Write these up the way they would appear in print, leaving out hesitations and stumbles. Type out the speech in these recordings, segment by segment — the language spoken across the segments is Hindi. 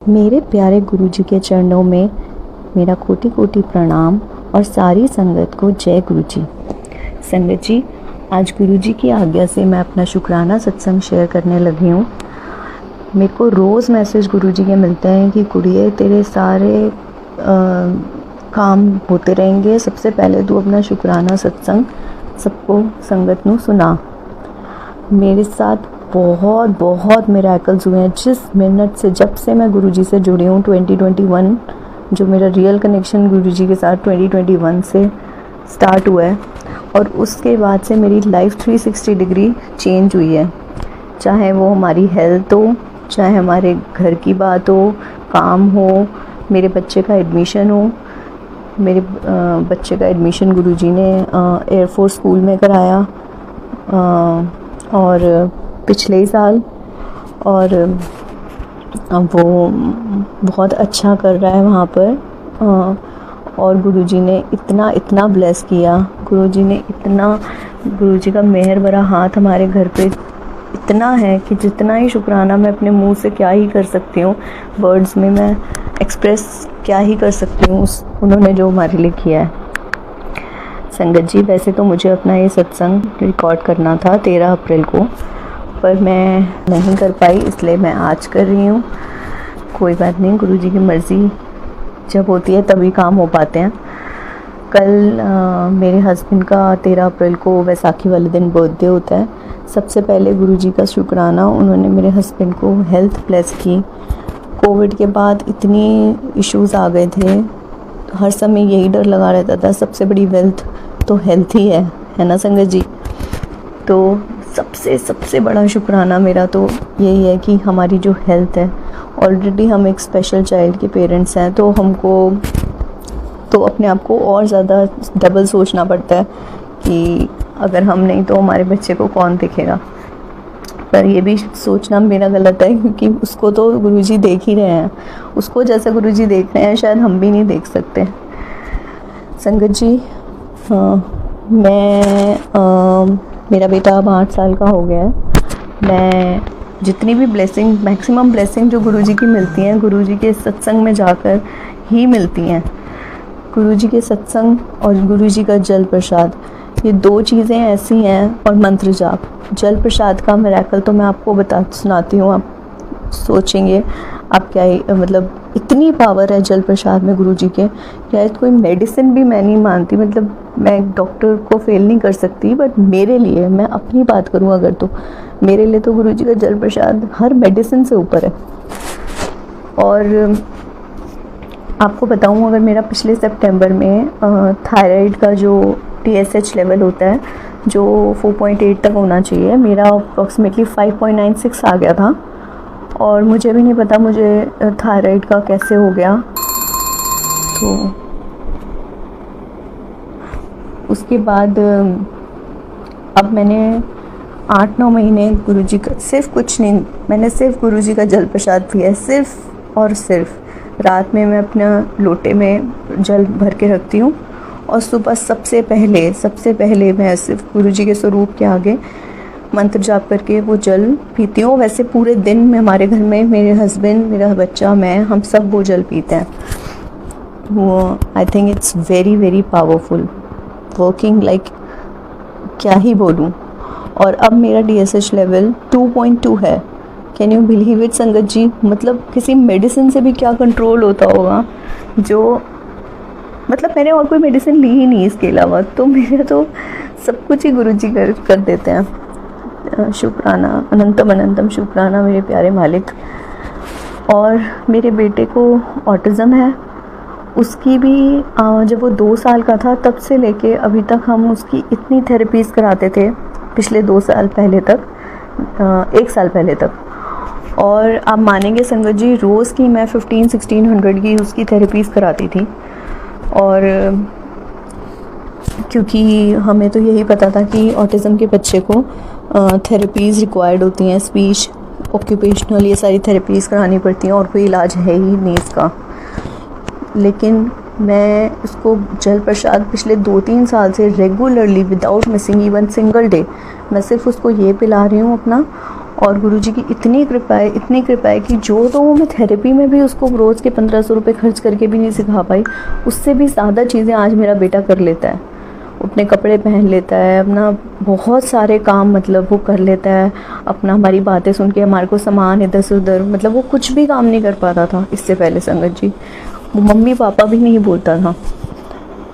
मेरे प्यारे गुरुजी के चरणों में मेरा कोटि कोटि प्रणाम और सारी संगत को जय गुरुजी। संगत जी, आज गुरुजी की आज्ञा से मैं अपना शुक्राना सत्संग शेयर करने लगी हूँ। मेरे को रोज़ मैसेज गुरुजी के मिलते हैं कि कुड़िए तेरे सारे काम होते रहेंगे, सबसे पहले तू अपना शुक्राना सत्संग सबको संगत नू सुना। मेरे साथ बहुत बहुत मिरेकल्स हुए हैं जिस मिनट से, जब से मैं गुरुजी से जुड़ी हूँ 2021, जो मेरा रियल कनेक्शन गुरुजी के साथ 2021 से स्टार्ट हुआ है। और उसके बाद से मेरी लाइफ 360 डिग्री चेंज हुई है। चाहे वो हमारी हेल्थ हो, चाहे हमारे घर की बात हो, काम हो, मेरे बच्चे का एडमिशन हो। मेरे बच्चे का एडमिशन गुरुजी ने एयरफोर्स स्कूल में कराया और पिछले ही साल, और वो बहुत अच्छा कर रहा है वहाँ पर। और गुरुजी ने इतना ब्लेस किया, गुरुजी का मेहर भरा हाथ हमारे घर पे इतना है कि जितना ही शुक्राना मैं अपने मुंह से क्या ही कर सकती हूँ, वर्ड्स में मैं एक्सप्रेस क्या ही कर सकती हूँ उन्होंने जो हमारे लिए किया है। संगत जी, वैसे तो मुझे अपना ये सत्संग रिकॉर्ड करना था 13 अप्रैल को, पर मैं नहीं कर पाई, इसलिए मैं आज कर रही हूँ। कोई बात नहीं, गुरुजी की मर्ज़ी जब होती है तभी काम हो पाते हैं। कल मेरे हस्बैंड का 13 अप्रैल को वैसाखी वाले दिन बर्थडे होता है। सबसे पहले गुरुजी का शुक्राना, उन्होंने मेरे हस्बैंड को हेल्थ ब्लेस की। कोविड के बाद इतनी इश्यूज़ आ गए थे, हर समय यही डर लगा रहता था, सबसे बड़ी वेल्थ तो हेल्थ ही है ना संगत जी। तो सबसे बड़ा शुक्राना मेरा तो यही है कि हमारी जो हेल्थ है, ऑलरेडी हम एक स्पेशल चाइल्ड के पेरेंट्स हैं, तो हमको तो अपने आप को और ज़्यादा डबल सोचना पड़ता है कि अगर हम नहीं तो हमारे बच्चे को कौन देखेगा। पर ये भी सोचना मेरा गलत है, क्योंकि उसको तो गुरुजी देख ही रहे हैं, उसको जैसा गुरुजी देख रहे हैं शायद हम भी नहीं देख सकते। संगत जी, मेरा बेटा अब 8 साल का हो गया है। मैं जितनी भी ब्लेसिंग, मैक्सिमम ब्लेसिंग जो गुरुजी की मिलती हैं, गुरुजी के सत्संग में जाकर ही मिलती हैं। गुरुजी के सत्संग और गुरुजी का जल प्रसाद, ये 2 चीज़ें ऐसी हैं, और मंत्र जाप। जल प्रसाद का मिरेकल तो मैं आपको सुनाती हूँ, आप सोचेंगे आप क्या ही, मतलब इतनी पावर है जल प्रसाद में गुरुजी के, शायद कोई मेडिसिन भी मैं नहीं मानती, मतलब मैं डॉक्टर को फेल नहीं कर सकती, बट मेरे लिए, मैं अपनी बात करूं अगर, तो मेरे लिए तो गुरुजी का जल प्रसाद हर मेडिसिन से ऊपर है। और आपको बताऊं, अगर मेरा पिछले सितंबर में थायराइड का जो TSH लेवल होता है, जो 4.8 तक होना चाहिए, मेरा अप्रॉक्सीमेटली 5.96 आ गया था। और मुझे भी नहीं पता मुझे थायराइड का कैसे हो गया। तो उसके बाद अब मैंने 8-9 महीने गुरुजी का, सिर्फ कुछ नहीं, मैंने सिर्फ गुरुजी का जल प्रसाद पिया है, सिर्फ और सिर्फ। रात में मैं अपना लोटे में जल भर के रखती हूँ, और सुबह सबसे पहले मैं सिर्फ गुरुजी के स्वरूप के आगे मंत्र जाप करके वो जल पीती हूँ। वैसे पूरे दिन में हमारे घर में मेरे हस्बैंड, मेरा बच्चा, मैं, हम सब वो जल पीते हैं। वो I think it's very very powerful, working like क्या ही बोलूँ। और अब मेरा DSH लेवल 2.2 है। कैन यू बिलीव इट संगत जी? मतलब किसी मेडिसिन से भी क्या कंट्रोल होता होगा, जो मतलब मैंने और कोई मेडिसिन ली ही नहीं इसके अलावा, तो मेरा तो सब कुछ ही गुरुजी कर देते हैं। शुक्राना, अनंतम अनंतम शुक्राना मेरे प्यारे मालिक। और मेरे बेटे को ऑटिज़म है, उसकी भी जब वो 2 साल का था तब से लेके अभी तक हम उसकी इतनी थेरेपीज़ कराते थे, पिछले 2 साल पहले तक, 1 साल पहले तक। और आप मानेंगे संगत जी, रोज़ की मैं 1500-1600 की उसकी थेरेपीज़ कराती थी। और क्योंकि हमें तो यही पता था कि ऑटिज़म के बच्चे को थेरेपीज़ रिक्वायर्ड होती हैं, स्पीच, ऑक्यूपेशनल, ये सारी थेरेपीज़ करानी पड़ती हैं, और कोई इलाज है ही नहीं इसका। लेकिन मैं उसको जल प्रसाद पिछले 2-3 साल से regularly, without missing even single day, मैं सिर्फ उसको ये पिला रही हूँ अपना। और गुरुजी की इतनी कृपा है कि जो तो मैं थेरेपी में भी उसको रोज़ के 1500 रुपये खर्च करके भी नहीं सिखा पाई, उससे भी ज़्यादा चीज़ें आज मेरा बेटा कर लेता है। अपने कपड़े पहन लेता है, अपना बहुत सारे काम मतलब वो कर लेता है, अपना हमारी बातें सुन के हमारे को सामान इधर से उधर, मतलब वो कुछ भी काम नहीं कर पाता था इससे पहले संगत जी, वो मम्मी पापा भी नहीं बोलता था।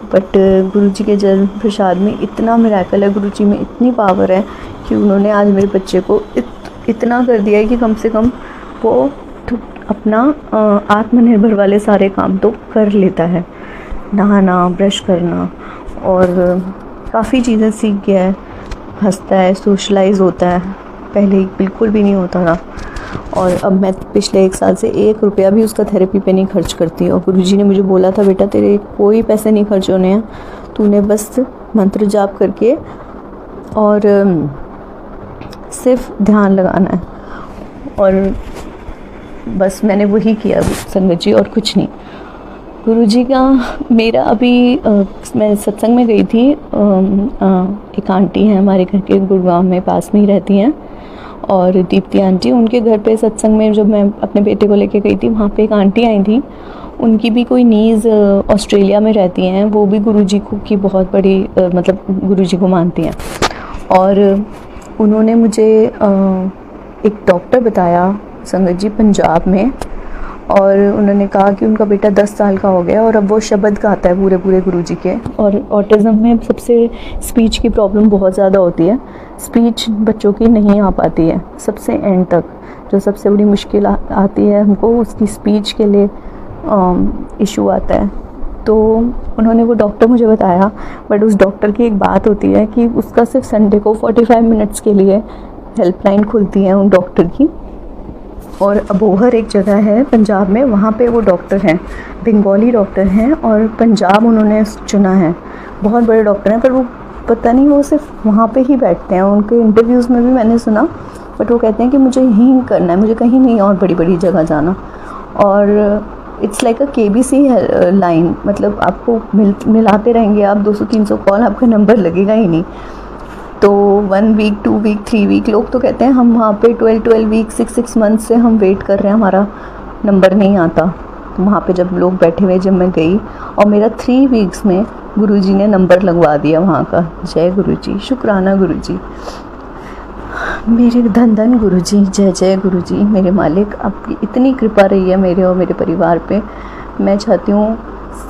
बट गुरुजी के जल प्रसाद में इतना मिरेकल है, गुरुजी में इतनी पावर है कि उन्होंने आज मेरे बच्चे को इतना कर दिया है कि कम से कम वो अपना आत्मनिर्भर वाले सारे काम तो कर लेता है, नहाना, ब्रश करना, और काफ़ी चीज़ें सीख गया है, हंसता है, सोशलाइज होता है, पहले बिल्कुल भी नहीं होता था। और अब मैं पिछले 1 साल से 1 रुपया भी उसका थेरेपी पे नहीं खर्च करती। और गुरुजी ने मुझे बोला था, बेटा तेरे कोई पैसे नहीं खर्च होने हैं, तूने बस मंत्र जाप करके और सिर्फ ध्यान लगाना है। और बस मैंने वही किया संगत जी, और कुछ नहीं। गुरुजी का मेरा अभी मैं सत्संग में गई थी, एक आंटी हैं हमारे घर के गुड़गांव में, पास में ही रहती हैं, और दीप्ति आंटी, उनके घर पे सत्संग में जब मैं अपने बेटे को लेके गई थी, वहाँ पे एक आंटी आई थी, उनकी भी कोई नीज़ ऑस्ट्रेलिया में रहती हैं, वो भी गुरुजी की बहुत बड़ी मतलब गुरुजी को मानती हैं। और उन्होंने मुझे एक डॉक्टर बताया संगत जी पंजाब में, और उन्होंने कहा कि उनका बेटा 10 साल का हो गया और अब वो शब्द गाता है पूरे पूरे गुरुजी के। और ऑटिज़म में सबसे स्पीच की प्रॉब्लम बहुत ज़्यादा होती है, स्पीच बच्चों की नहीं आ पाती है सबसे एंड तक, जो सबसे बड़ी मुश्किल आती है हमको, उसकी स्पीच के लिए इशू आता है। तो उन्होंने वो डॉक्टर मुझे बताया, बट उस डॉक्टर की एक बात होती है कि उसका सिर्फ संडे को 45 मिनट्स के लिए हेल्पलाइन खुलती है उन डॉक्टर की, और अबोहर एक जगह है पंजाब में, वहाँ पे वो डॉक्टर हैं, बंगाली डॉक्टर हैं, और पंजाब उन्होंने चुना है, बहुत बड़े डॉक्टर हैं, पर वो पता नहीं वो सिर्फ वहाँ पे ही बैठते हैं। उनके इंटरव्यूज़ में भी मैंने सुना, बट वो कहते हैं कि मुझे यहीं करना है, मुझे कहीं नहीं और बड़ी बड़ी जगह जाना। और it's like a KBC line, मतलब आपको मिलाते रहेंगे आप 200-300 कॉल, आपका नंबर लगेगा ही नहीं। तो 1 वीक, 2 वीक, 3 वीक, लोग तो कहते हैं हम वहाँ पे 12 वीक, 6 मंथ से हम वेट कर रहे हैं, हमारा नंबर नहीं आता। तो वहाँ पे जब लोग बैठे हुए, जब मैं गई, और मेरा 3 वीक्स में गुरुजी ने नंबर लगवा दिया वहाँ का। जय गुरुजी, शुक्राना गुरुजी, मेरे धन धन गुरुजी, जय जय गुरुजी, मेरे मालिक, आपकी इतनी कृपा रही है मेरे और मेरे परिवार पे। मैं चाहती हूँ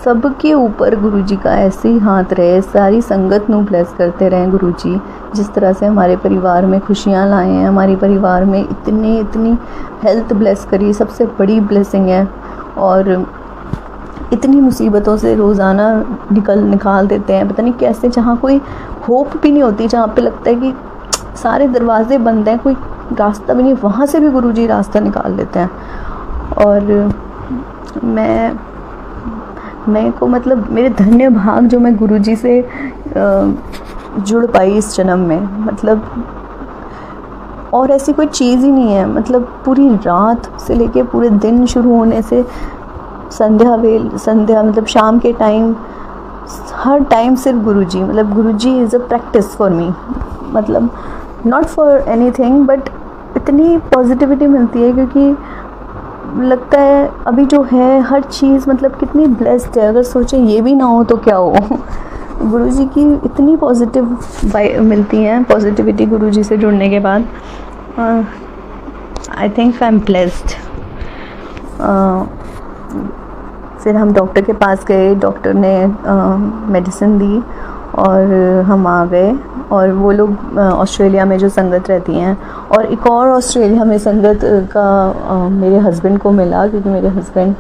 सबके ऊपर गुरुजी का ऐसे ही हाथ रहे, सारी संगत नू ब्लेस करते रहें गुरुजी, जिस तरह से हमारे परिवार में खुशियाँ लाए हैं, हमारे परिवार में इतनी हेल्थ ब्लेस करी, सबसे बड़ी ब्लेसिंग है। और इतनी मुसीबतों से रोज़ाना निकाल देते हैं, पता नहीं कैसे, जहाँ कोई होप भी नहीं होती, जहाँ पे लगता है कि सारे दरवाजे बंद हैं, कोई रास्ता भी नहीं, वहाँ से भी गुरुजी रास्ता निकाल देते हैं। और मैं को मतलब मेरे धन्य भाग जो मैं गुरुजी से जुड़ पाई इस जन्म में, मतलब और ऐसी कोई चीज़ ही नहीं है। मतलब पूरी रात से लेके पूरे दिन शुरू होने से संध्या मतलब शाम के टाइम, हर टाइम सिर्फ गुरुजी, मतलब Guruji is a practice for me, मतलब नॉट फॉर एनीथिंग, बट इतनी पॉजिटिविटी मिलती है, क्योंकि लगता है अभी जो है हर चीज़ मतलब कितनी ब्लेस्ड है। अगर सोचें ये भी ना हो तो क्या हो। गुरुजी की इतनी पॉजिटिव मिलती हैं, पॉजिटिविटी गुरुजी से जुड़ने के बाद। I think I am blessed. फिर हम डॉक्टर के पास गए, डॉक्टर ने मेडिसिन दी और हम आ गए। और वो लोग ऑस्ट्रेलिया में जो संगत रहती हैं, और एक और ऑस्ट्रेलिया में संगत का मेरे हस्बैंड को मिला, क्योंकि मेरे हस्बैंड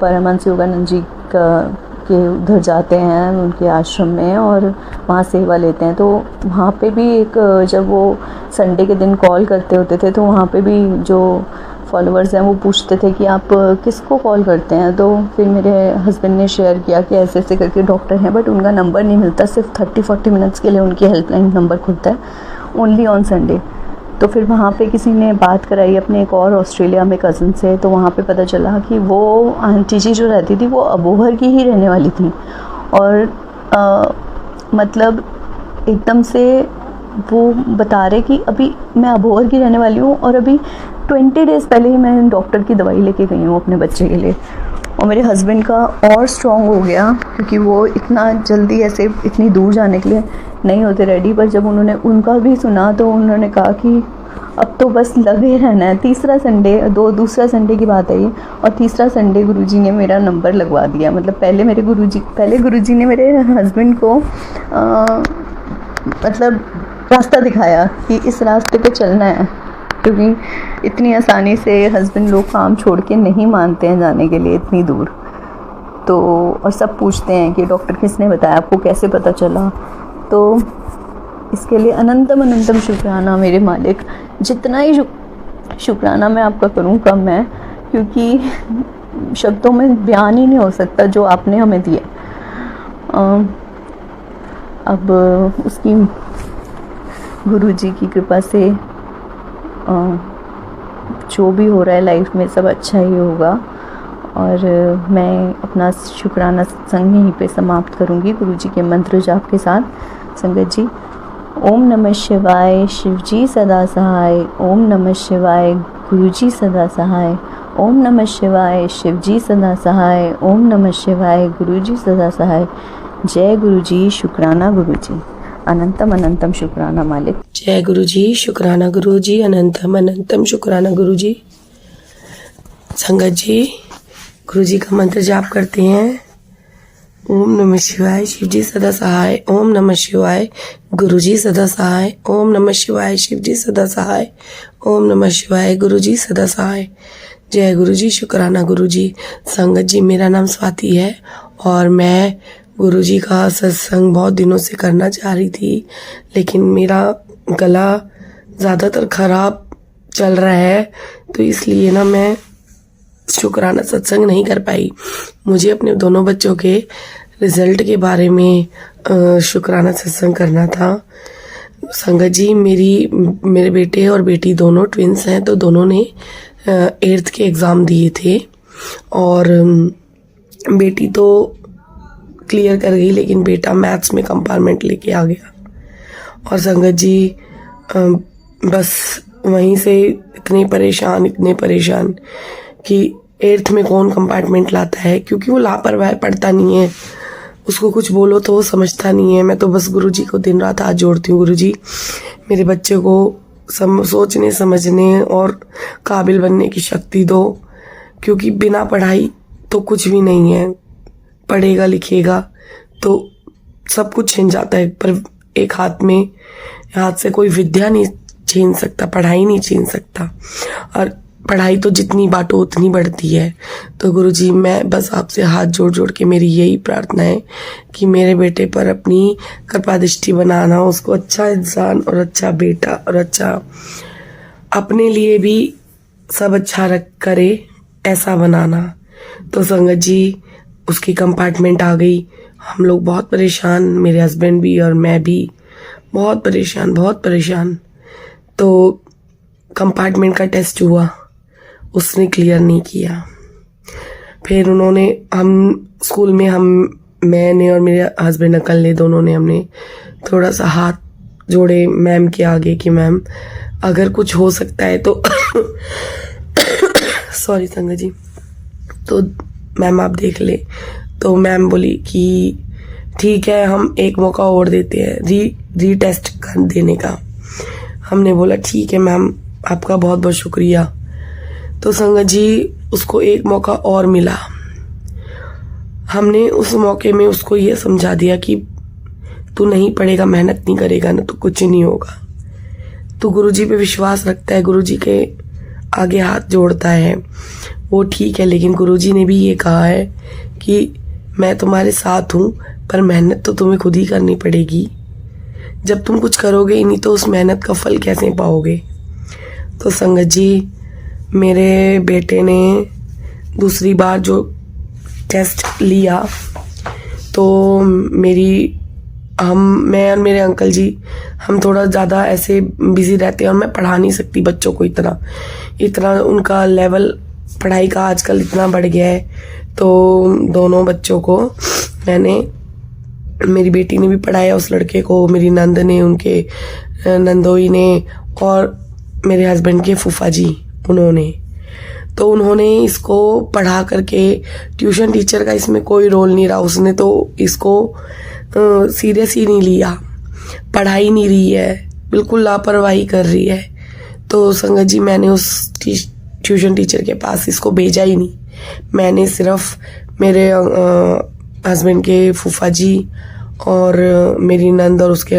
परमहंस योगानंद जी के उधर जाते हैं उनके आश्रम में और वहाँ सेवा लेते हैं। तो वहाँ पे भी एक, जब वो संडे के दिन कॉल करते होते थे, तो वहाँ पे भी जो फॉलोअर्स हैं वो पूछते थे कि आप किसको कॉल करते हैं। तो फिर मेरे हस्बैंड ने शेयर किया कि ऐसे ऐसे करके डॉक्टर हैं, बट उनका नंबर नहीं मिलता, सिर्फ 30-40 मिनट्स के लिए उनकी हेल्पलाइन नंबर खुलता है, ओनली ऑन संडे। तो फिर वहाँ पे किसी ने बात कराई अपने एक और ऑस्ट्रेलिया में कज़न से, तो वहाँ पे पता चला कि वो आंटी जी जो रहती थी वो अबोहर की ही रहने वाली थी। और मतलब एकदम से वो बता रहे कि अभी मैं अबोहर की रहने वाली हूँ और अभी 20 डेज़ पहले ही मैं डॉक्टर की दवाई लेके गई हूँ अपने बच्चे के लिए, और मेरे हस्बैंड का और स्ट्रॉन्ग हो गया क्योंकि वो इतना जल्दी ऐसे इतनी दूर जाने के लिए नहीं होते रेडी। पर जब उन्होंने उनका भी सुना तो उन्होंने कहा कि अब तो बस लगे रहना है। दूसरा संडे की बात है ये, और तीसरा संडे गुरुजी ने मेरा नंबर लगवा दिया। मतलब पहले गुरुजी ने मेरे हस्बैंड को मतलब रास्ता दिखाया कि इस रास्ते पे चलना है, क्योंकि इतनी आसानी से हस्बैंड लोग काम छोड़ के नहीं मानते हैं जाने के लिए इतनी दूर। तो और सब पूछते हैं कि डॉक्टर किसने बताया आपको, कैसे पता चला। तो इसके लिए अनंतम अनंतम शुक्राना मेरे मालिक। जितना ही शुक्राना मैं आपका करूं कम है, क्योंकि शब्दों में बयान ही नहीं हो सकता जो आपने हमें दिया। अब उसकी गुरुजी की कृपा से जो भी हो रहा है लाइफ में सब अच्छा ही होगा। और मैं अपना शुक्राना सत्संग यहीं पे समाप्त करूँगी गुरुजी के मंत्र जाप के साथ। संगत जी, ओम नमः शिवाय, शिवजी सदा सहाय। ओम नमः शिवाय, गुरुजी सदा सहाय। ओम नमः शिवाय, शिवजी सदा सहाय। ओम नमः शिवाय, गुरुजी सदा सहाय। जय गुरुजी, शुक्राना गुरुजी, अनंतम अनंतम शुक्राना मालिक। जय गुरुजी, शुक्राना गुरुजी, अनंतम अनंतम शुक्राना गुरुजी। संगत जी, गुरुजी का मंत्र जाप करते हैं। ओम नमः शिवाय, शिवजी सदा सहाय। ओम नमः शिवाय, गुरुजी सदा सहाय। ओम नमः शिवाय, शिवजी सदा सहाय। ओम नमः शिवाय, गुरुजी सदा सहाय। जय गुरुजी, शुक्राना गुरुजी। संगत जी, मेरा नाम स्वाति है और मैं गुरुजी का सत्संग बहुत दिनों से करना चाह रही थी, लेकिन मेरा गला ज़्यादातर ख़राब चल रहा है, तो इसलिए ना मैं शुक्राना सत्संग नहीं कर पाई। मुझे अपने दोनों बच्चों के रिज़ल्ट के बारे में शुक्राना सत्संग करना था। संगत जी, मेरे बेटे और बेटी दोनों ट्विंस हैं, तो दोनों ने 8th के एग्ज़ाम दिए थे और बेटी तो क्लियर कर गई, लेकिन बेटा मैथ्स में कंपार्टमेंट लेके आ गया। और संगत जी, बस वहीं से इतने परेशान कि 8th में कौन कंपार्टमेंट लाता है, क्योंकि वो लापरवाह पढ़ता नहीं है। उसको कुछ बोलो तो वो समझता नहीं है। मैं तो बस गुरुजी को दिन रात हाथ जोड़ती हूँ, गुरुजी मेरे बच्चे को सोचने समझने और काबिल बनने की शक्ति दो, क्योंकि बिना पढ़ाई तो कुछ भी नहीं है। पढ़ेगा लिखेगा तो सब कुछ छिन जाता है, पर एक हाथ से कोई विद्या नहीं छीन सकता, पढ़ाई नहीं छीन सकता। और पढ़ाई तो जितनी बांटो उतनी बढ़ती है। तो गुरुजी, मैं बस आपसे हाथ जोड़ के मेरी यही प्रार्थना है कि मेरे बेटे पर अपनी कृपा दृष्टि बनाना, उसको अच्छा इंसान और अच्छा बेटा और अच्छा अपने लिए भी सब अच्छा करे ऐसा बनाना। तो संगत जी, उसकी कंपार्टमेंट आ गई। हम लोग बहुत परेशान, मेरे हस्बैंड भी और मैं भी बहुत परेशान। तो कंपार्टमेंट का टेस्ट हुआ, उसने क्लियर नहीं किया। फिर स्कूल में मैंने और मेरे हस्बैंड अंकल ने दोनों ने हमने थोड़ा सा हाथ जोड़े मैम के आगे कि मैम अगर कुछ हो सकता है तो सॉरी संगत जी, तो मैम आप देख ले। तो मैम बोली कि ठीक है, हम एक मौका और देते हैं रीटेस्ट देने का। हमने बोला ठीक है मैम, आपका बहुत बहुत शुक्रिया। तो संगत जी, उसको एक मौका और मिला। हमने उस मौके में उसको ये समझा दिया कि तू नहीं पढ़ेगा, मेहनत नहीं करेगा ना तो कुछ नहीं होगा। तू गुरुजी पे विश्वास रखता है, गुरुजी के आगे हाथ जोड़ता है, वो ठीक है, लेकिन गुरुजी ने भी ये कहा है कि मैं तुम्हारे साथ हूँ, पर मेहनत तो तुम्हें खुद ही करनी पड़ेगी। जब तुम कुछ करोगे ही नहीं तो उस मेहनत का फल कैसे पाओगे। तो संगत जी, मेरे बेटे ने दूसरी बार जो टेस्ट लिया तो मैं और मेरे अंकल जी हम थोड़ा ज़्यादा ऐसे बिजी रहते हैं और मैं पढ़ा नहीं सकती बच्चों को इतना उनका लेवल पढ़ाई का आजकल इतना बढ़ गया है। तो दोनों बच्चों को मैंने मेरी बेटी ने भी पढ़ाया उस लड़के को, मेरी नंद ने, उनके नंदोई ने, और मेरे हस्बैंड के फूफा जी उन्होंने। तो उन्होंने इसको पढ़ा करके, ट्यूशन टीचर का इसमें कोई रोल नहीं रहा, उसने तो इसको सीरियस ही नहीं लिया, पढ़ाई नहीं रही है, बिल्कुल लापरवाही कर रही है। तो संगत जी मैंने उस ट्यूशन टीचर के पास इसको भेजा ही नहीं। मैंने सिर्फ मेरे हस्बैंड के फूफा जी और मेरी नंद और उसके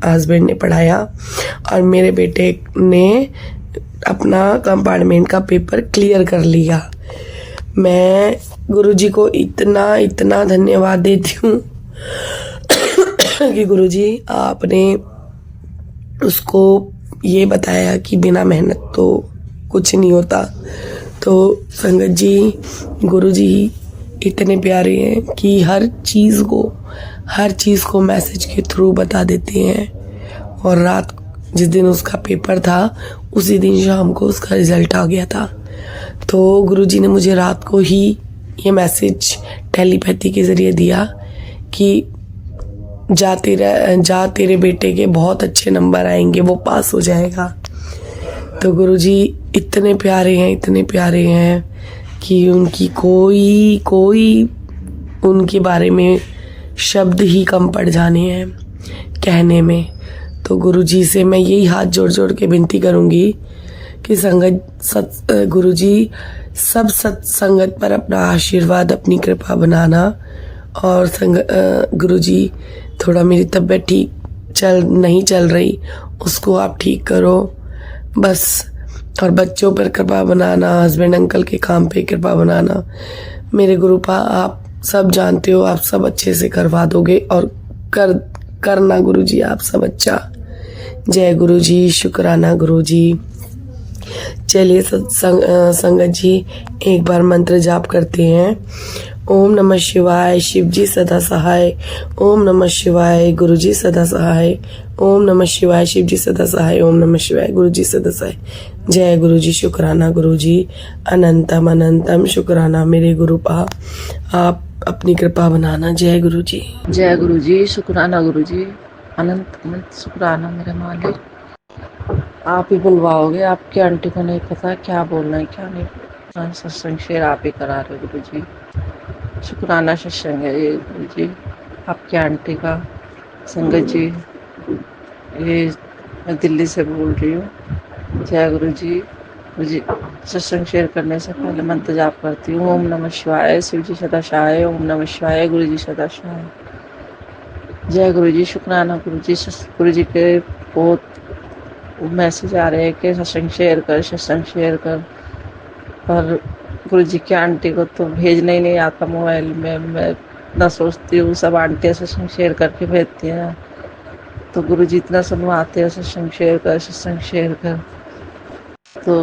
हस्बैंड ने पढ़ाया, और मेरे बेटे ने अपना कंपार्टमेंट का पेपर क्लियर कर लिया। मैं गुरुजी को इतना इतना धन्यवाद देती हूँ कि गुरुजी आपने उसको ये बताया कि बिना मेहनत तो कुछ नहीं होता। तो संगत जी, गुरुजी इतने प्यारे हैं कि हर चीज़ को मैसेज के थ्रू बता देते हैं। और रात जिस दिन उसका पेपर था उसी दिन शाम को उसका रिजल्ट आ गया था। तो गुरुजी ने मुझे रात को ही ये मैसेज टेलीपैथी के ज़रिए दिया कि जा तेरे बेटे के बहुत अच्छे नंबर आएंगे, वो पास हो जाएगा। तो गुरुजी इतने प्यारे हैं कि उनकी कोई उनके बारे में शब्द ही कम पड़ जाने हैं कहने में। तो गुरुजी से मैं यही हाथ जोड़ के विनती करूँगी कि गुरुजी सब सत्संगत पर अपना आशीर्वाद, अपनी कृपा बनाना। और गुरुजी थोड़ा मेरी तबीयत नहीं चल रही, उसको आप ठीक करो बस। और बच्चों पर कृपा बनाना, हस्बैंड अंकल के काम पे कृपा बनाना। मेरे गुरुपा आप सब जानते हो, आप सब अच्छे से करवा दोगे और करना गुरुजी आप सब अच्छा। जय गुरुजी, शुक्राना गुरुजी। चलिए संगत जी एक बार मंत्र जाप करते हैं। ओम नमः शिवाय, शिव जी सदा सहाय। ओम नमः शिवाय, गुरु जी सदा सहाय। ओम नमः शिवाय, शिव जी सदा सहाय। ओम नमः शिवाय, गुरु जी सदा सहाय। जय गुरु जी, शुक्राना गुरु जी, अनंतम अनंतम शुक्राना मेरे गुरुपा, आप अपनी कृपा बनाना। जय गुरु जी। जय गुरु जी, शुक्राना गुरु जी, अनंत अनंत शुक्राना मेरे मालिक। आप ही बुलवाओगे, आपकी आंटी को नहीं पता क्या बोलना है क्या नहीं। सत्संग शेयर आप ही करा रहे गुरु जी, शुक्राना सत्संग है ये गुरु जी आपकी आंटी का। संगत जी, ये मैं दिल्ली से बोल रही हूँ। जय गुरु जी। मुझे सत्संग शेयर करने से पहले मंत्र जाप करती हूँ। ओम नमः शिवाय, शिव जी सदा सहाय। ओम नमः शिवाय, गुरु जी सदा सहाय। जय गुरु जी, शुक्राना गुरु जी। गुरु जी के बहुत मैसेज आ रहे हैं कि सत्संग शेयर कर, पर गुरु जी की आंटी को तो भेजना ही नहीं आता मोबाइल में। मैं इतना सोचती हूँ, सब आंटियाँ सत्संग शेयर करके भेजती हैं, तो गुरु जी इतना सुनवाते हैं सत्संग शेयर कर। तो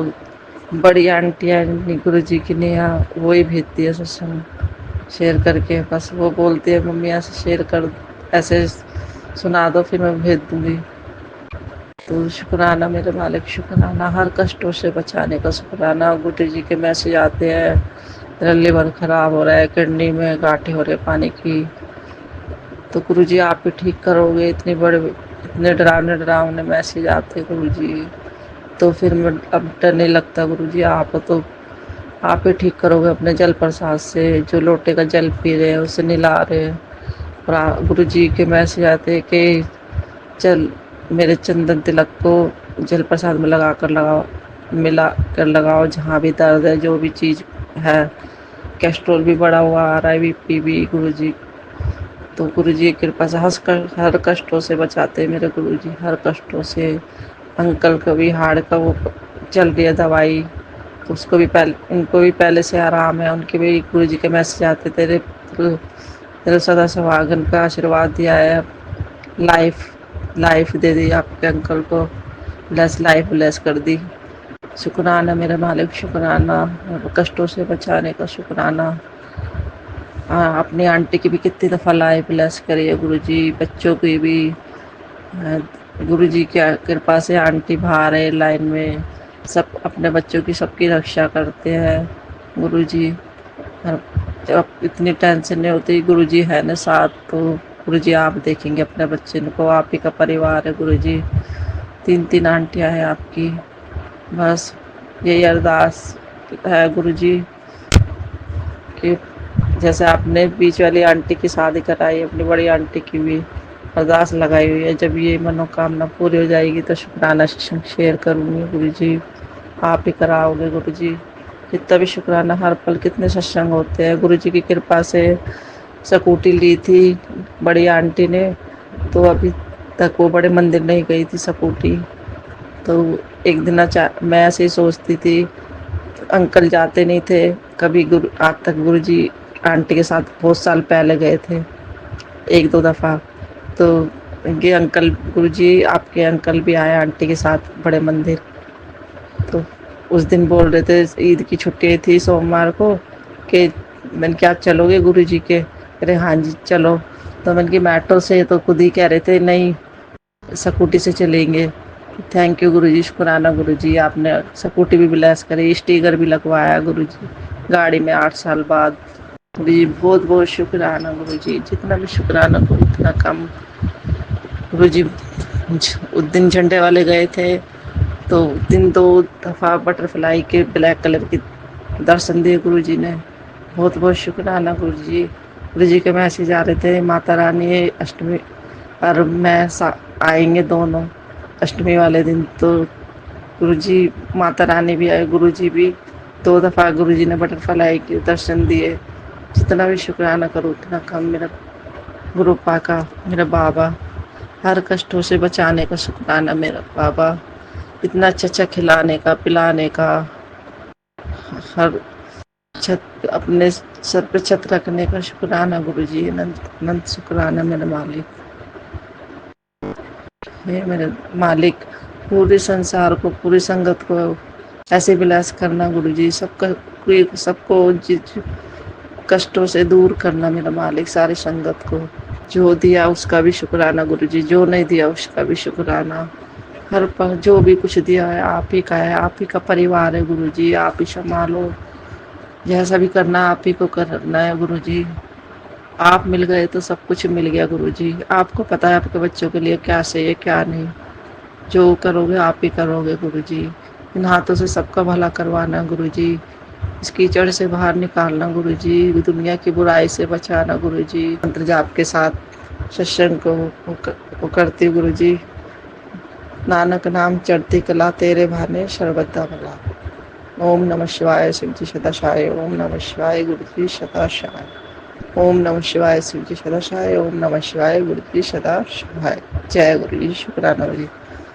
बड़ी आंटियाँ गुरु जी की नेहा वही भेजती है सत्संग शेयर करके। बस वो बोलती है मम्मी ऐसे शेयर कर, ऐसे सुना दो फिर मैं भेज दूँगी। तो शुक्राना मेरे मालिक, शुक्राना हर कष्टों से बचाने का शुक्राना। गुरु जी के मैसेज आते हैं, मेरा लिवर खराब हो रहा है, किडनी में गांठें हो रहे पानी की, तो गुरु जी आप ही ठीक करोगे। इतने डरावने मैसेज आते गुरु जी, तो फिर मैं अब डर नहीं लगता गुरु जी, आप ही ठीक करोगे अपने जल प्रसाद से। जो लोटे का जल पी रहे हैं उसे निला रहे हैं। और गुरु जी के मैसेज आते हैं कि चल मेरे चंदन तिलक को जल प्रसाद में मिला कर लगाओ, जहाँ भी दर्द है, जो भी चीज़ है, कैस्ट्रोल भी बढ़ा हुआ आ रहा है, बीपी भी गुरु जी। तो गुरु जी की कृपा से हर कष्टों से बचाते हैं मेरे गुरु जी, हर कष्टों से। अंकल को भी हार्ट का वो चल रही है दवाई, तो उनको भी पहले से आराम है। उनके भी गुरु जी के मैसेज आते, तेरे सदा सवागन का आशीर्वाद दिया है, लाइफ दे दी आपके अंकल को, लाइफ ब्लेस कर दी। शुक्राना मेरे मालिक, शुक्राना कष्टों से बचाने का शुक्राना। अपनी आंटी की भी कितनी दफ़ा लाइफ ब्लेस करिए गुरु जी, बच्चों की भी। गुरु जी की कृपा से आंटी बाहर है लाइन में, सब अपने बच्चों की सबकी रक्षा करते हैं गुरु जी। जब इतनी टेंशन नहीं होती, गुरु जी है ना साथ, तो गुरु जी आप देखेंगे अपने बच्चे को, आप ही का परिवार है गुरु जी। 3 आंटियां हैं आपकी, बस यही अरदास है गुरु जी कि जैसे आपने बीच वाली आंटी की शादी कराई, अपनी बड़ी आंटी की भी अरदास लगाई हुई है। जब ये मनोकामना पूरी हो जाएगी तो शुक्राना शेयर करूँगी गुरु जी, आप ही कराओगे गुरु जी। जितना भी शुक्राना, हर पल कितने सत्संग होते हैं गुरु जी की कृपा से। स्कूटी ली थी बड़ी आंटी ने, तो अभी तक वो बड़े मंदिर नहीं गई थी स्कूटी। तो एक दिन मैं ऐसे ही सोचती थी, अंकल जाते नहीं थे कभी गुरु, आज तक गुरु जी आंटी के साथ बहुत साल पहले गए थे 1-2 दफ़ा। तो ये अंकल, गुरु जी आपके अंकल भी आए आंटी के साथ बड़े मंदिर। तो उस दिन बोल रहे थे, ईद की छुट्टी थी सोमवार को, कि मैंने क्या चलोगे गुरु जी के? अरे हाँ जी चलो। तो मैंने की मेट्रो से, तो खुद ही कह रहे थे नहीं स्कूटी से चलेंगे। थैंक यू गुरु जी, शुक्राना गुरु जी, आपने स्कूटी भी ब्लेस करी, स्टिकर भी लगवाया गुरु जी गाड़ी में 8 साल बाद। गुरु जी बहुत बहुत शुक्राना गुरु जी, जितना भी शुक्राना करो उतना कम। गुरु जी उस दिन झंडे वाले गए थे, तो दिन 2 दफ़ा बटरफ्लाई के ब्लैक कलर के दर्शन दिए गुरु जी ने। बहुत बहुत शुक्राना गुरु जी। गुरु जी के मैसेज आ रहे थे, माता रानी अष्टमी और मैं आएंगे दोनों अष्टमी वाले दिन। तो गुरु जी, माता रानी भी आए, गुरु जी भी 2 दफ़ा गुरु जी ने बटरफ्लाई के दर्शन दिए। जितना भी शुक्राना करूँ उतना कम। मेरा गुरु पाका, मेरा बाबा, हर कष्टों से बचाने का शुक्राना मेरा बाबा, इतना अच्छा खिलाने का पिलाने का, हर छत अपने सर पे छत रखने का शुक्राना गुरु जी, अनंत शुक्राना मेरे मालिक। हे मेरे मालिक, पूरे संसार को, पूरी संगत को ऐसे विलास करना गुरु जी, सबको कष्टों से दूर करना मेरा मालिक, सारी संगत को। जो दिया उसका भी शुक्राना गुरु जी, जो नहीं दिया उसका भी शुक्राना। हर पल जो भी कुछ दिया है आप ही का है, आप ही का परिवार है गुरु जी, आप ही संभालो। जैसा भी करना आप ही को करना है गुरु जी। आप मिल गए तो सब कुछ मिल गया गुरु जी। आपको पता है आपके बच्चों के लिए क्या सही है क्या नहीं, जो करोगे आप ही करोगे गुरु जी। इन हाथों से सबका भला करवाना गुरु जी, इस कीचड़ से बाहर निकालना गुरु जी, दुनिया की बुराई से बचाना गुरु जी। मंत्र जाप के साथ सत्संग को करती गुरु जी। नानक नाम चढ़ती कला, तेरे भाने सर्वदा भला। ओम नमः शिवाय शिव जी सदाशाय, ओम नमः शिवाय गुरु जी सदाशाय, ओम नमः शिवाय शिव जी सदाशाय, ओम नमः शिवाय गुरु जी सदाशाय। जय गुरु जी, शुक्राना जी।